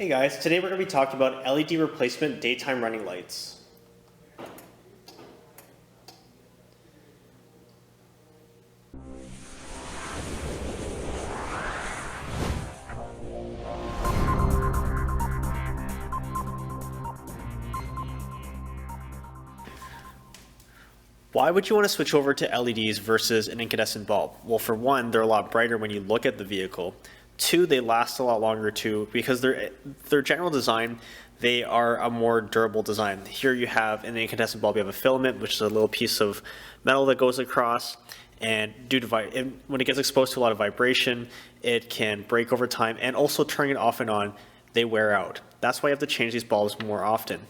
Hey guys, today we're going to be talking about LED replacement daytime running lights. Why would you want to switch over to LEDs versus an incandescent bulb? Well, for one, they're a lot brighter when you look at the vehicle. Two, they last a lot longer too because their general design, they are a more durable design. Here you have in the incandescent bulb, you have a filament, which is a little piece of metal that goes across, and when it gets exposed to a lot of vibration, it can break over time, and also turning it off and on, they wear out. That's why you have to change these bulbs more often.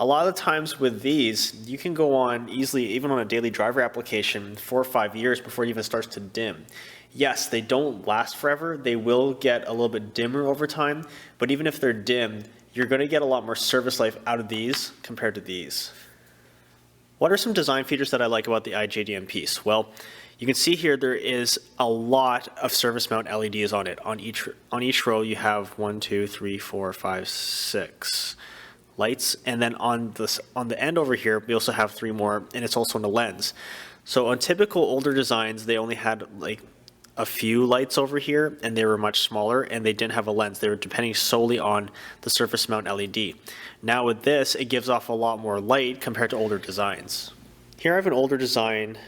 A lot of the times with these, you can go on easily, even on a daily driver application, 4 or 5 years before it even starts to dim. Yes, they don't last forever. They will get a little bit dimmer over time, but even if they're dim, you're going to get a lot more service life out of these compared to these. What are some design features that I like about the iJDM piece? Well, you can see here there is a lot of service mount LEDs on it. On each row you have 1, 2, 3, 4, 5, 6 lights, and then on the end over here we also have 3 more, and it's also in the lens. So on typical older designs, they only had like a few lights over here, and they were much smaller, and they didn't have a lens. They were depending solely on the surface mount LED. Now with this, it gives off a lot more light compared to older designs. Here I have an older design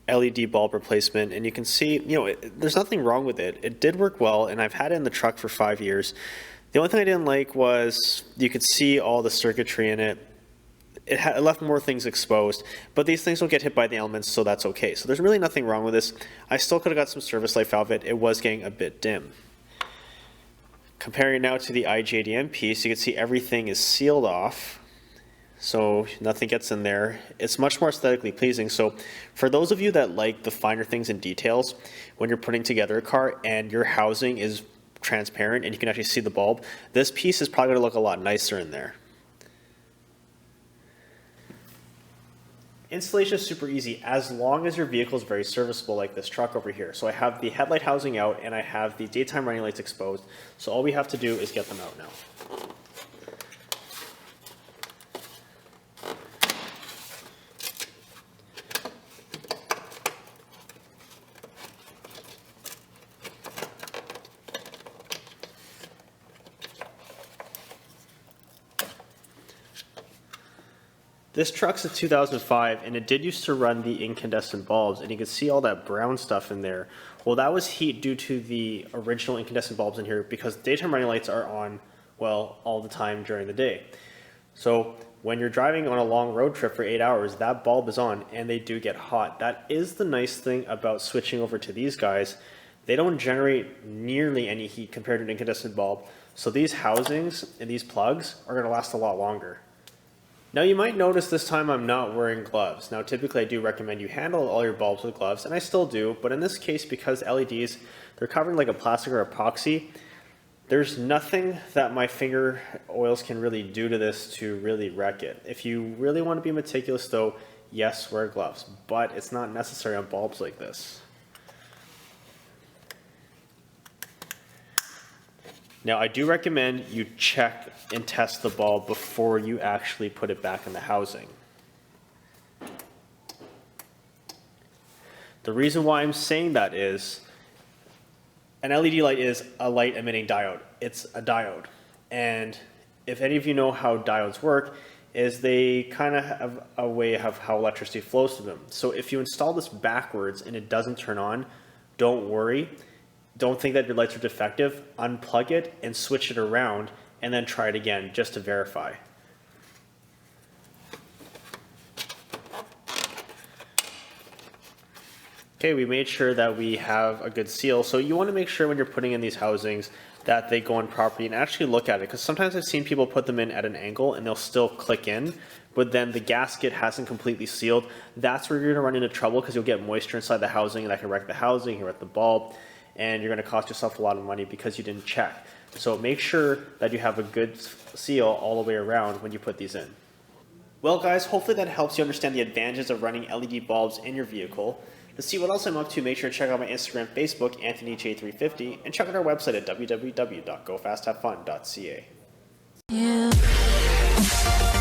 LED bulb replacement, and you can see, there's nothing wrong with it. It did work well, and I've had it in the truck for 5 years. The only thing I didn't like was you could see all the circuitry in it. It left more things exposed, but these things don't get hit by the elements, so that's okay. So there's really nothing wrong with this. I still could have got some service life out of it. It was getting a bit dim. Comparing now to the iJDM piece, you can see everything is sealed off, so nothing gets in there. It's much more aesthetically pleasing. So for those of you that like the finer things and details, when you're putting together a car and your housing is transparent and you can actually see the bulb, this piece is probably going to look a lot nicer in there. Installation is super easy as long as your vehicle is very serviceable, like this truck over here. So I have the headlight housing out and I have the daytime running lights exposed. So all we have to do is get them out now. This truck's a 2005, and it did used to run the incandescent bulbs, and you can see all that brown stuff in there. Well, that was heat due to the original incandescent bulbs in here because daytime running lights are on, well, all the time during the day. So when you're driving on a long road trip for 8 hours, that bulb is on, and they do get hot. That is the nice thing about switching over to these guys. They don't generate nearly any heat compared to an incandescent bulb, so these housings and these plugs are going to last a lot longer. Now you might notice this time I'm not wearing gloves. Now typically I do recommend you handle all your bulbs with gloves, and I still do, but in this case, because LEDs, they're covered like a plastic or epoxy, there's nothing that my finger oils can really do to this to really wreck it. If you really want to be meticulous though, yes, wear gloves, but it's not necessary on bulbs like this. Now I do recommend you check and test the bulb before you actually put it back in the housing. The reason why I'm saying that is an LED light is a light emitting diode. It's a diode. And if any of you know how diodes work, is they kind of have a way of how electricity flows through them. So if you install this backwards and it doesn't turn on, don't worry. Don't think that your lights are defective. Unplug it and switch it around and then try it again just to verify. Okay, we made sure that we have a good seal. So you want to make sure when you're putting in these housings that they go in properly and actually look at it, because sometimes I've seen people put them in at an angle and they'll still click in, but then the gasket hasn't completely sealed. That's where you're going to run into trouble because you'll get moisture inside the housing and that can wreck the housing, can wreck the bulb, and you're going to cost yourself a lot of money because you didn't check. So make sure that you have a good seal all the way around when you put these in. Well guys, hopefully that helps you understand the advantages of running LED bulbs in your vehicle. To see what else I'm up to, make sure to check out my Instagram, Facebook, AnthonyJ350, and check out our website at www.gofasthavefun.ca.